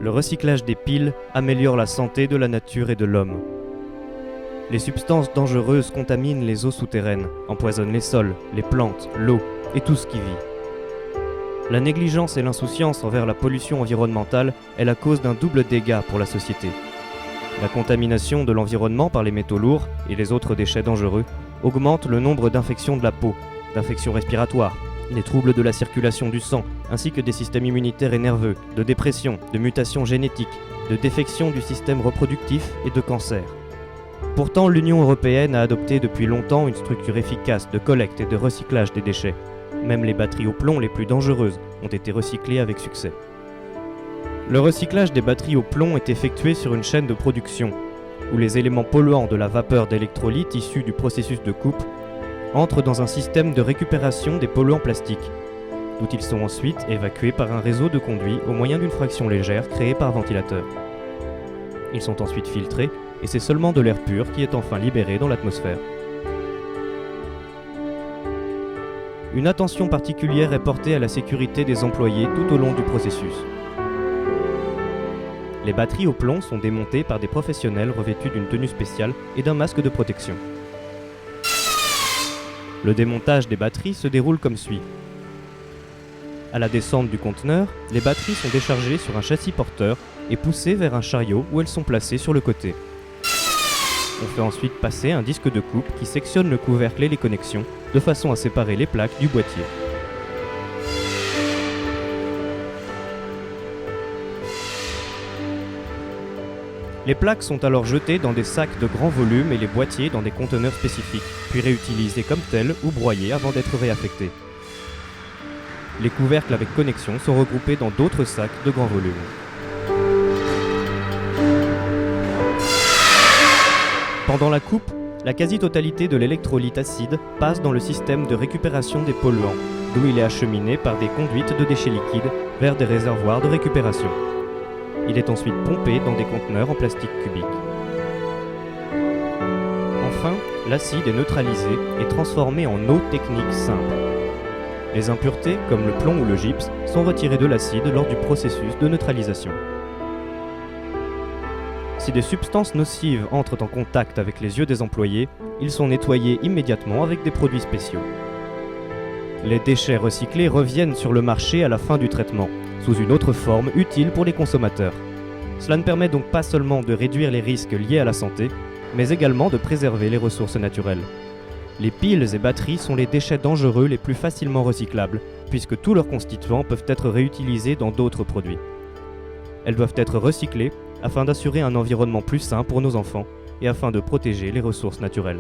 Le recyclage des piles améliore la santé de la nature et de l'homme. Les substances dangereuses contaminent les eaux souterraines, empoisonnent les sols, les plantes, l'eau et tout ce qui vit. La négligence et l'insouciance envers la pollution environnementale est la cause d'un double dégât pour la société. La contamination de l'environnement par les métaux lourds et les autres déchets dangereux augmente le nombre d'infections de la peau, d'infections respiratoires, les troubles de la circulation du sang, ainsi que des systèmes immunitaires et nerveux, de dépression, de mutations génétiques, de défections du système reproductif et de cancer. Pourtant, l'Union européenne a adopté depuis longtemps une structure efficace de collecte et de recyclage des déchets. Même les batteries au plomb les plus dangereuses ont été recyclées avec succès. Le recyclage des batteries au plomb est effectué sur une chaîne de production, où les éléments polluants de la vapeur d'électrolyte issue du processus de coupe entrent dans un système de récupération des polluants plastiques, d'où ils sont ensuite évacués par un réseau de conduits au moyen d'une fraction légère créée par ventilateur. Ils sont ensuite filtrés, et c'est seulement de l'air pur qui est enfin libéré dans l'atmosphère. Une attention particulière est portée à la sécurité des employés tout au long du processus. Les batteries au plomb sont démontées par des professionnels revêtus d'une tenue spéciale et d'un masque de protection. Le démontage des batteries se déroule comme suit. À la descente du conteneur, les batteries sont déchargées sur un châssis porteur et poussées vers un chariot où elles sont placées sur le côté. On fait ensuite passer un disque de coupe qui sectionne le couvercle et les connexions de façon à séparer les plaques du boîtier. Les plaques sont alors jetées dans des sacs de grand volume et les boîtiers dans des conteneurs spécifiques, puis réutilisés comme tels ou broyés avant d'être réaffectés. Les couvercles avec connexion sont regroupés dans d'autres sacs de grand volume. Pendant la coupe, la quasi-totalité de l'électrolyte acide passe dans le système de récupération des polluants, d'où il est acheminé par des conduites de déchets liquides vers des réservoirs de récupération. Il est ensuite pompé dans des conteneurs en plastique cubique. Enfin, l'acide est neutralisé et transformé en eau technique simple. Les impuretés, comme le plomb ou le gypse, sont retirées de l'acide lors du processus de neutralisation. Si des substances nocives entrent en contact avec les yeux des employés, ils sont nettoyés immédiatement avec des produits spéciaux. Les déchets recyclés reviennent sur le marché à la fin du traitement, sous une autre forme utile pour les consommateurs. Cela ne permet donc pas seulement de réduire les risques liés à la santé, mais également de préserver les ressources naturelles. Les piles et batteries sont les déchets dangereux les plus facilement recyclables, puisque tous leurs constituants peuvent être réutilisés dans d'autres produits. Elles doivent être recyclées afin d'assurer un environnement plus sain pour nos enfants et afin de protéger les ressources naturelles.